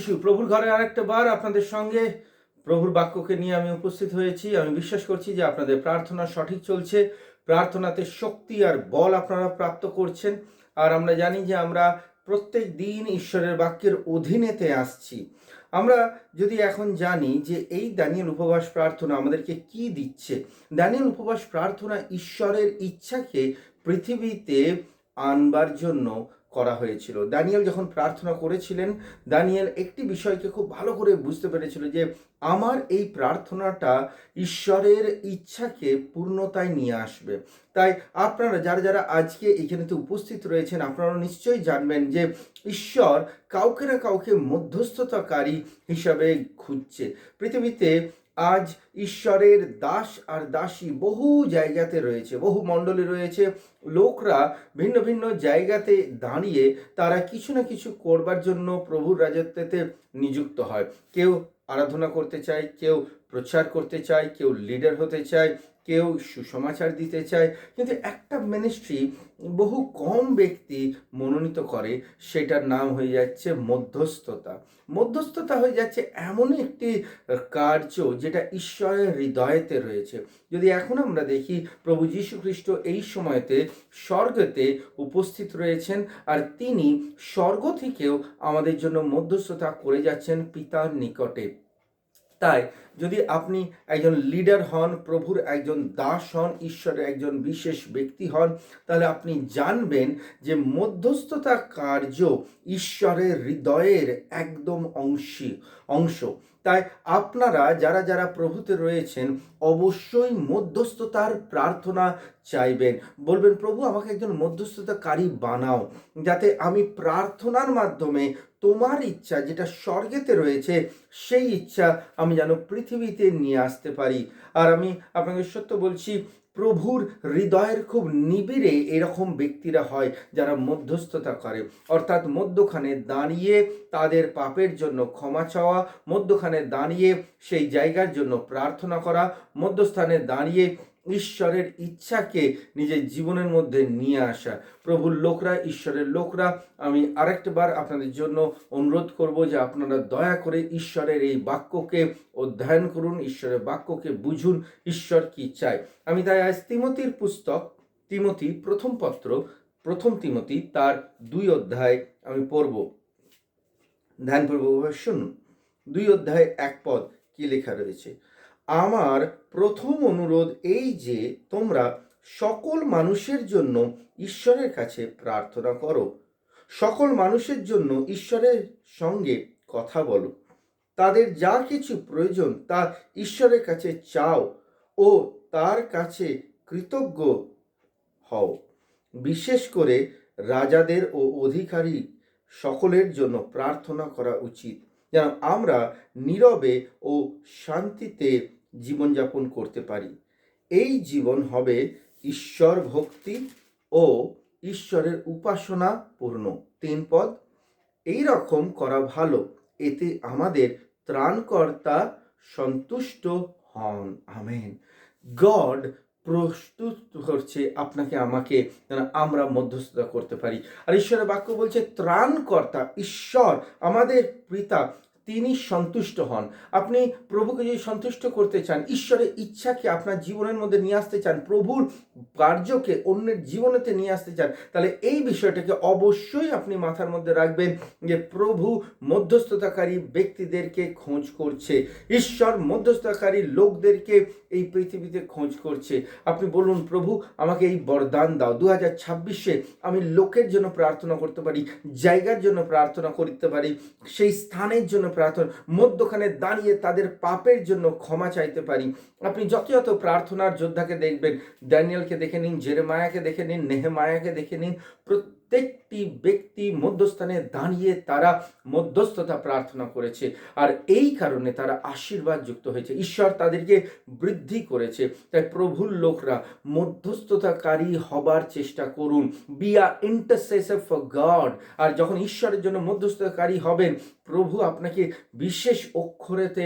যিশু। প্রভুর ঘরে আরেকটা বার আপনাদের সঙ্গে প্রভুর বাক্যকে নিয়ে আমি উপস্থিত হয়েছি। আমি বিশ্বাস করছি যে আপনাদের প্রার্থনা সঠিক চলছে, প্রার্থনাতে শক্তি আর বল আপনারা প্রাপ্ত করছেন। আর আমরা জানি যে আমরা প্রত্যেক দিন ঈশ্বরের বাক্যের অধীনেতে আসছি। আমরা যদি এখন জানি যে এই দানিয়েল উপবাস প্রার্থনা আমাদেরকে কি দিচ্ছে। দানিয়েল উপবাস প্রার্থনা ঈশ্বরের ইচ্ছাকে পৃথিবীতে আনবার জন্য করা হয়েছিল। দানিয়েল যখন প্রার্থনা করেছিলেন, দানিয়েল একটি বিষয়কে খুব ভালো করে বুঝতে পেরেছিল যে আমার এই প্রার্থনাটা ঈশ্বরের ইচ্ছাকে পূর্ণতায় নিয়ে আসবে। তাই আপনারা যারা যারা আজকে এখানেতে উপস্থিত রয়েছেন, আপনারা নিশ্চয়ই জানবেন যে ঈশ্বর কাউকে না কাউকে মধ্যস্থতাকারী হিসাবে খুঁজছে। পৃথিবীতে আজ ঈশ্বরের দাস আর দাসী বহু জায়গাতে রয়েছে, বহু মণ্ডলী রয়েছে। লোকরা ভিন্ন ভিন্ন জায়গাতে দাঁড়িয়ে তারা কিছু না কিছু করবার জন্য প্রভুর রাজত্বেতে নিযুক্ত হয়। কেউ আরাধনা করতে চায়, কেউ প্রচার করতে চায়, কেউ লিডার হতে চায়, কেউ সুসমাচার দিতে চায়। কিন্তু একটা মিনিস্ট্রি বহু কম ব্যক্তি মনোনীত করে, সেটার নাম হয়ে যাচ্ছে মধ্যস্থতা। মধ্যস্থতা হয়ে যাচ্ছে এমন একটি কার্য যেটা ঈশ্বরের হৃদয়েতে রয়েছে। যদি এখন আমরা দেখি প্রভু যীশু খ্রিস্ট এই সময়তে স্বর্গতে উপস্থিত রয়েছেন, আর তিনি স্বর্গ থেকেও আমাদের জন্য মধ্যস্থতা করে যাচ্ছেন পিতার নিকটে। তাই যদি আপনি একজন লিডার হন, প্রভুর একজন দাস হন, ঈশ্বরের একজন বিশেষ ব্যক্তি হন, তাহলে আপনি জানবেন যে মধ্যস্থতা কার্য ঈশ্বরের হৃদয়ের একদম অংশ। তাই আপনারা যারা যারা প্রভুতে রয়েছেন অবশ্যই মধ্যস্থতার প্রার্থনা চাইবেন। বলবেন, প্রভু আমাকে একজন মধ্যস্থতাকারী বানাও, যাতে আমি প্রার্থনার মাধ্যমে তোমার ইচ্ছা যেটা স্বর্গেতে রয়েছে সেই ইচ্ছা আমি যেন পৃথিবীতে নিয়ে আসতে পারি। আর আমি আপনাকে সত্য বলছি, প্রভুর হৃদয়ের খুব নিবিড়ে এরকম ব্যক্তিরা হয় যারা মধ্যস্থতা করে, অর্থাৎ মধ্যখানে দাঁড়িয়ে তাদের পাপের জন্য ক্ষমা চাওয়া, মধ্যখানে দাঁড়িয়ে সেই জায়গার জন্য প্রার্থনা করা, মধ্যস্থানে দাঁড়িয়ে ঈশ্বরের ইচ্ছাকে নিজের জীবনের মধ্যে নিয়ে আসা। প্রভুর লোকরা, ঈশ্বরের লোকরা, আমি আরেকবার আপনাদের জন্য অনুরোধ করব যে আপনারা দয়া করে ঈশ্বরের এই বাক্যকে অধ্যয়ন করুন, ঈশ্বরের বাক্যকে বুঝুন, ঈশ্বর কি চায়। আমি তাই আজ তিমোথীর পুস্তক, তিমোথী প্রথম পত্র, প্রথম তিমোথী তার 2 অধ্যায় আমি পড়ব, ধ্যানপূর্বক শুনুন। 2 অধ্যায় 1 পদ কি লেখা রয়েছে? আমার প্রথম অনুরোধ এই যে তোমরা সকল মানুষের জন্য ঈশ্বরের কাছে প্রার্থনা করো, সকল মানুষের জন্য ঈশ্বরের সঙ্গে কথা বলো, তাদের যা কিছু প্রয়োজন তা ঈশ্বরের কাছে চাও ও তার কাছে কৃতজ্ঞ হও। বিশেষ করে রাজাদের ও অধিকারী সকলের জন্য প্রার্থনা করা উচিত, যেন আমরা নীরবে ও শান্তিতে জীবনযাপন করতে পারি। এই জীবন হবে ঈশ্বর ভক্তি ও ঈশ্বরের উপাসনা পূর্ণ। 3 পদ, এই রকম করা ভালো, এতে আমাদের ত্রাণকর্তা সন্তুষ্ট হন। আমেন। গড প্রস্তুত করছে আপনাকে আমাকে যেন আমরা মধ্যস্থতা করতে পারি। আর ঈশ্বরের বাক্য বলছে ত্রাণকর্তা ঈশ্বর আমাদের পিতা তিনি সন্তুষ্ট হন। আপনি প্রভুকে যদি সন্তুষ্ট করতে চান, ঈশ্বরের ইচ্ছাকে আপনার জীবনের মধ্যে নিয়ে আসতে চান, প্রভুর কার্যকে অন্যের জীবনেতে নিয়ে আসতে চান, তাহলে এই বিষয়টাকে অবশ্যই আপনি মাথার মধ্যে রাখবেন যে প্রভু মধ্যস্থতাকারী ব্যক্তিদেরকে খোঁজ করছে, ঈশ্বর মধ্যস্থতাকারী লোকদেরকে এই পৃথিবীতে খোঁজ করছে। আপনি বলুন, প্রভু আমাকে এই বরদান দাও, 2026-এ আমি লোকের জন্য প্রার্থনা করতে পারি, জায়গার জন্য প্রার্থনা করতে পারি, সেই স্থানের জন্য প্রার্থনা, মধ্যখানে দাঁড়িয়ে তাদের পাপের জন্য ক্ষমা চাইতে পারি। আপনি যত যত প্রার্থনার যোদ্ধাকে দেখবেন, ড্যানিয়েলকে দেখে নিন, জেরেমায়াকে দেখে নিন, নেহেমায়াকে দেখে নিন, প্রত্যেকটি ব্যক্তি মধ্যস্থানে দাঁড়িয়ে তারা মধ্যস্থতা প্রার্থনা করেছে, আর এই কারণে তারা আশীর্বাদ যুক্ত হয়েছে, ঈশ্বর তাদেরকে বৃদ্ধি করেছে। তাই প্রভুর লোকরা মধ্যস্থতাকারী হবার চেষ্টা করুন। Be a intercessor for God. আর যখন ঈশ্বরের জন্য মধ্যস্থতাকারী হবেন, প্রভু আপনাকে বিশেষ অক্ষরেতে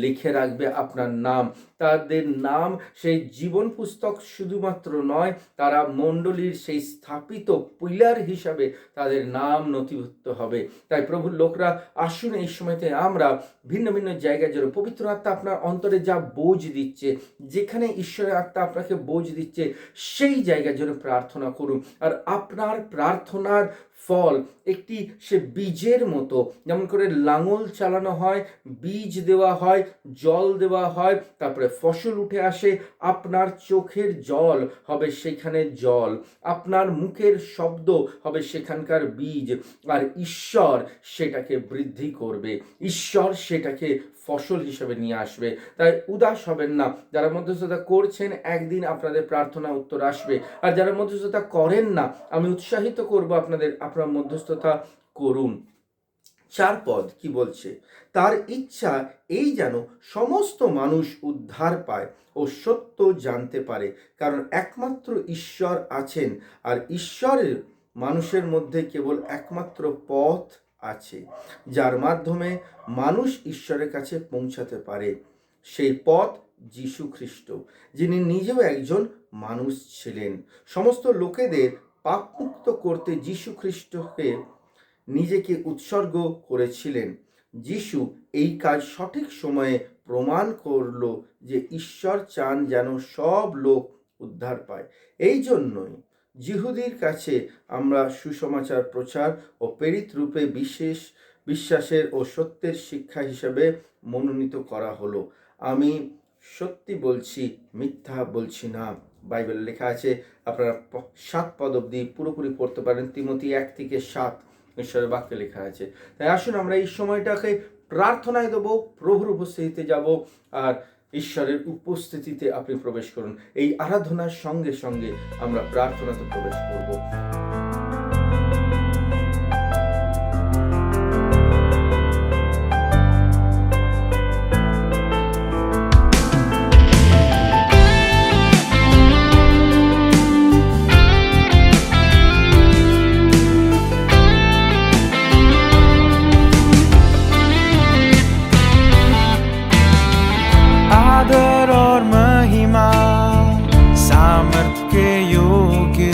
লিখে রাখবে আপনার নাম। তাদের নাম সেই জীবন পুস্তক শুধুমাত্র নয়, তারা মণ্ডলীর সেই স্থাপিত পিলার হিসাবে তাদের নাম নথিভুক্ত হবে। তাই প্রভুর লোকরা, আসুন এই সময়তে আমরা ভিন্ন ভিন্ন জায়গায় যেন পবিত্র আত্মা আপনার অন্তরে যা বোঝ দিচ্ছে, যেখানে ঈশ্বরের আত্মা আপনাকে বোঝ দিচ্ছে, সেই জায়গায় যেন প্রার্থনা করুন। আর আপনার প্রার্থনার ফল একটি সে বীজের মতো, যেমন করে লাঙল চালানো হয়, বীজ দেওয়া হয়, জল দেওয়া হয়, তারপরে ফসল উঠে আসে। আপনার চোখের জল হবে সেখানে জল, আপনার মুখের শব্দ হবে সেখানকার বীজ, আর ঈশ্বর সেটাকে বৃদ্ধি করবে, ঈশ্বর সেটাকে ফসল হিসেবে নিয়ে আসবে। তাই উদাস হবেন না। যারা মধ্যস্থতা করছেন, একদিন আপনাদের প্রার্থনা উত্তর আসবে। আর যারা মধ্যস্থতা করেন না, আমি উৎসাহিত করব আপনারা মধ্যস্থতা করুন। 4 পদ কি বলছে? তার ইচ্ছা এই যেন সমস্ত মানুষ উদ্ধার পায় ও সত্য জানতে পারে, কারণ একমাত্র ঈশ্বর আছেন, আর ঈশ্বরের মানুষের মধ্যে কেবল একমাত্র পথ আছে, যার মাধ্যমে মানুষ ঈশ্বরের কাছে পৌঁছাতে পারে। সেই পথ যীশু খ্রিস্ট, যিনি নিজেও একজন মানুষ ছিলেন। সমস্ত লোকেদের পাপমুক্ত করতে যীশু খ্রিস্টকে নিজেকে উৎসর্গ করেছিলেন। যীশু এই কাজ সঠিক সময়ে প্রমাণ করল যে ঈশ্বর চান যেন সব লোক উদ্ধার পায়। এই জন্যই যিহুদির কাছে আমরা সুসমাচার প্রচার ও প্রেরিত রূপে বিশেষ বিশ্বাসের ও সত্যের শিক্ষা হিসেবে মনোনীত করা হলো। আমি সত্যি বলছি, মিথ্যা বলছি না। বাইবেলে লেখা আছে, আপনারা 7 পদ অবধি পুরোপুরি পড়তে পারেন। তিমোথী 1-7 ঈশ্বরের বাক্যে লেখা আছে। তাই আসুন আমরা এই সময়টাকে প্রার্থনায় দেবো, প্রভুর উপস্থিতিতে যাব, আর ঈশ্বরের উপস্থিতিতে আপনি প্রবেশ করুন। এই আরাধনার সঙ্গে সঙ্গে আমরা প্রার্থনাতে প্রবেশ করব। आदर और महिमा सामर्थ के योग्य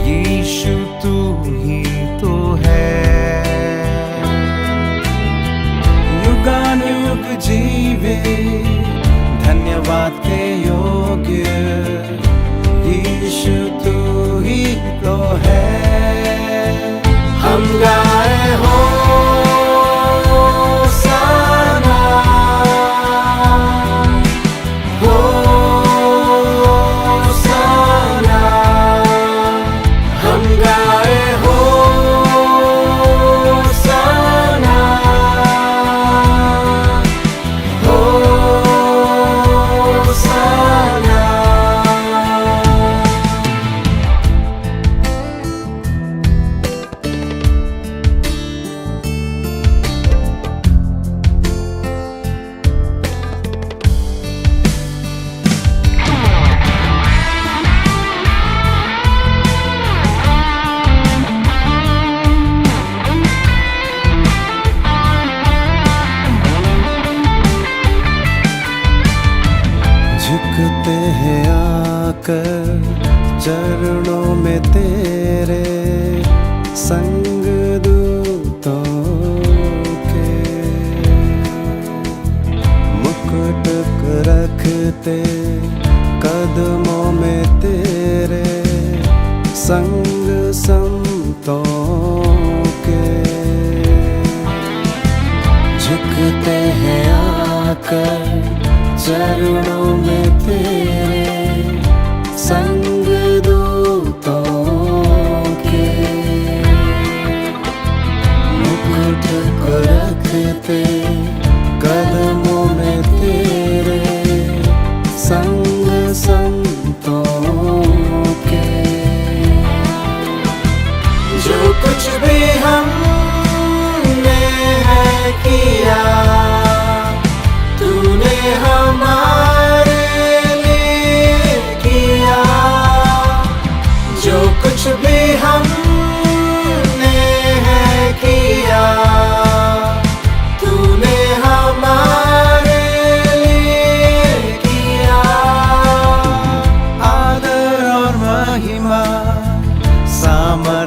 यीशु तू ही तो है। युगानुयुग जीवे धन्यवाद के योग्य यीशु तू ही तो है। हम गाए हो झुकते हैं आकर चरणों में तेरे, संग दूतों के मुकुट रखते कदमों में तेरे, संग संतों के झुकते हैं आकर चरणों में तेरे, संग दूतों के मुकुट को रखते कदमों में तेरे, संग संतों के। जो कुछ भी हमने है किया तूने हमारे लिए किया। जो कुछ भी हमने है किया तूने हमारे लिए किया। आदर और महिमा सामर्थ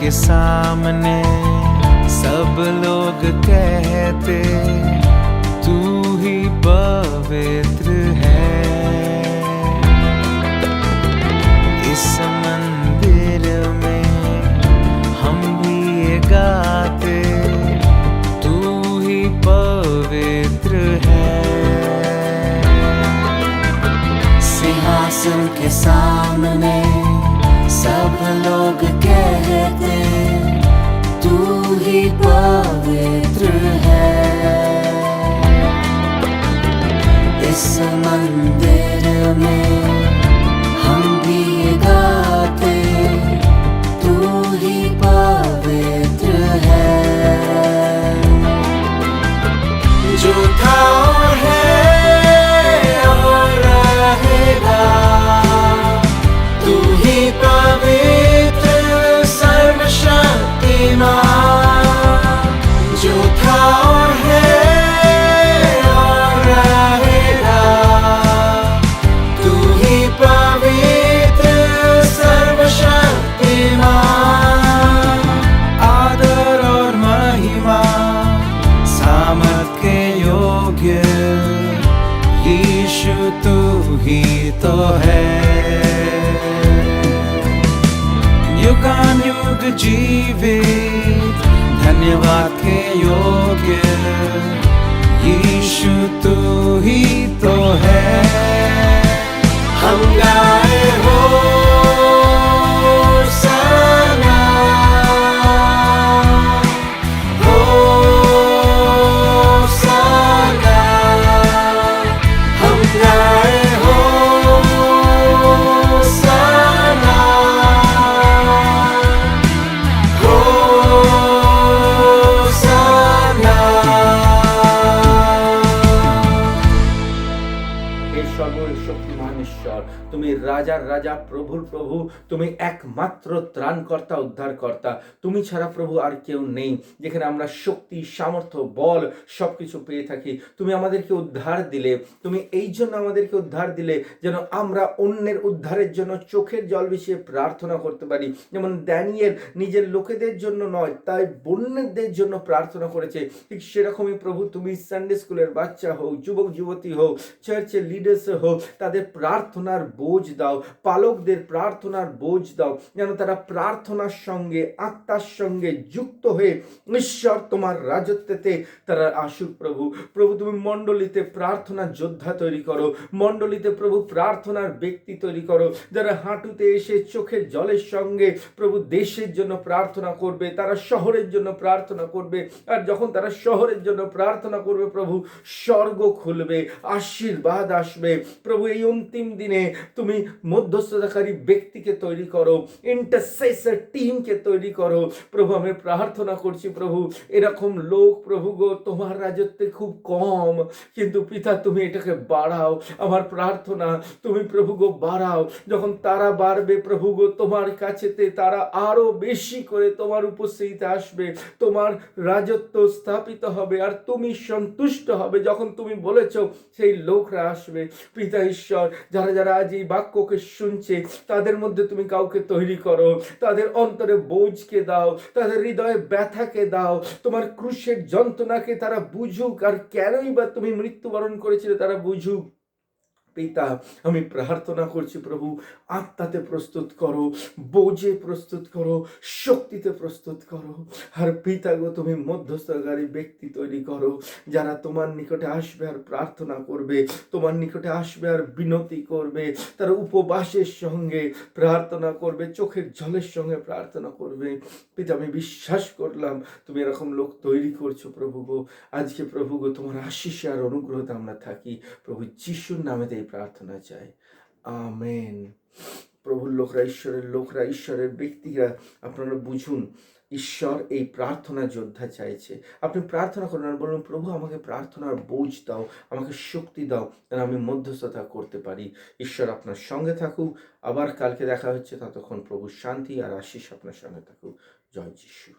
के सामने सब लोग कहते तू ही पवित्र है। इस मंदिर में हम भी ये गाते तू ही पवित्र है। सिंहासन के सामने सब लोग कहते तू ही पवित्र है। इस मंदिर में हम भी गाते तू ही पवित्र है। जो था और है और रहेगा तू ही पवित्र सर्वशक्तिमान। जो था और है और रहेगा तू ही पवित्र सर्वशक्तिमान। आदर और महिमा सामर्थ के योग्य यीशु तू ही तो है। युगानुयुग जीवित धन्यवाद के योग्य यीशु तू ही तो है। हम गाए होसाना, होसाना। हम गाए होसाना, होसाना। হে সর্বশক্তিমান ঈশ্বর, তুমি রাজার রাজা, প্রভুর প্রভু, তুমি একমাত্র ত্রাণকর্তা, উদ্ধারকর্তা। তুমি ছাড়া প্রভু আর কেউ নেই, যেখানে আমরা শক্তি, সামর্থ্য, বল সবকিছু পেয়ে থাকি। তুমি আমাদেরকে উদ্ধার দিলে, তুমি এই জন্য আমাদেরকে উদ্ধার দিলে যেন আমরা অন্যের উদ্ধারের জন্য চোখের জল মিশিয়ে প্রার্থনা করতে পারি। যেমন দানিয়েল নিজের লোকেদের জন্য নয়, তাই বন্যদের জন্য প্রার্থনা করেছে। ঠিক সেরকমই প্রভু তুমি সানডে স্কুলের বাচ্চা হোক, যুবক যুবতী হোক, চার্চের লিডার্স হোক, তাদের প্রার্থনার বোঝ দাও, পালকদের প্রার্থনার বোঝ দাও, যেন তারা প্রার্থনার সঙ্গে, আত্মার সঙ্গে যুক্ত হয়ে ঈশ্বর তোমার রাজত্বেতে তারা আসুক। প্রভু প্রভু তুমি মণ্ডলীতে প্রার্থনার যোদ্ধা তৈরি করো, মণ্ডলীতে প্রভু প্রার্থনার ব্যক্তি তৈরি করো, যারা হাঁটুতে এসে চোখের জলের সঙ্গে প্রভু দেশের জন্য প্রার্থনা করবে, তারা শহরের জন্য প্রার্থনা করবে। আর যখন তারা শহরের জন্য প্রার্থনা করবে প্রভু, স্বর্গ খুলবে, আশীর্বাদ আসবে। প্রভু এই অন্তিম দিনে তুমি মধ্যস্থতাকারী ব্যক্তিকে তৈরি করো, ইন্টারসেসর টিমকে তৈরি করো। প্রভু আমি প্রার্থনা করছি প্রভু, এরকম লোক প্রভু গো তোমার রাজত্বে খুব কম, কিন্তু পিতা তুমি এটাকে বাড়াও। আমার প্রার্থনা তুমি প্রভু গো বাড়াও। যখন তারা বাড়বে প্রভু গো তোমার কাছেতে, তারা আরো বেশি করে তোমার উপস্থিতিতে আসবে, তোমার রাজত্ব স্থাপিত হবে, আর তুমি সন্তুষ্ট হবে যখন তুমি বলেছ সেই লোকরা আসবে। পিতা ঈশ্বর, যারা যারা আজ এই বাক্যকে শুনছে তাদের মধ্যে তুমি কাউকে তৈরি করো, তাদের অন্তরে বোঝকে দাও, তাদের হৃদয়ে ব্যথাকে দাও, তোমার ক্রুশের যন্ত্রণাকে তারা বুঝুক, আর কেনই বা তুমি মৃত্যুবরণ করেছিলে তারা বুঝুক। পিতা আমি প্রার্থনা করছি প্রভু, আত্মাতে প্রস্তুত করো, বোঝে প্রস্তুত করো, শক্তিতে প্রস্তুত করো। আর পিতা গো তুমি মধ্যস্থকারী ব্যক্তি তৈরি করো, যারা তোমার নিকটে আসবে আর প্রার্থনা করবে, তোমার নিকটে আসবে আর বিনতি করবে, তারা উপবাসের সঙ্গে প্রার্থনা করবে, চোখের জলের সঙ্গে প্রার্থনা করবে। পিতা আমি বিশ্বাস করলাম তুমি এরকম লোক তৈরি করছো প্রভু গো। আজকে প্রভু গো তোমার আশীষে আর অনুগ্রহতে আমরা থাকি। প্রভু যিশুর নামেতে এই প্রার্থনা চাই, আমেন। প্রভুর লোকরা ঈশ্বরের ব্যক্তিরা আপনারা বুঝুন, ঈশ্বর এই প্রার্থনা যোদ্ধা চাইছে। আপনি প্রার্থনা করুন আর বলুন, প্রভু আমাকে প্রার্থনার বোঝ দাও, আমাকে শক্তি দাও, যেন আমি মধ্যস্থতা করতে পারি। ঈশ্বর আপনার সঙ্গে থাকুক। আবার কালকে দেখা হচ্ছে, ততক্ষণ প্রভুর শান্তি আর আশীষ আপনার সঙ্গে থাকুক। জয় যিশু।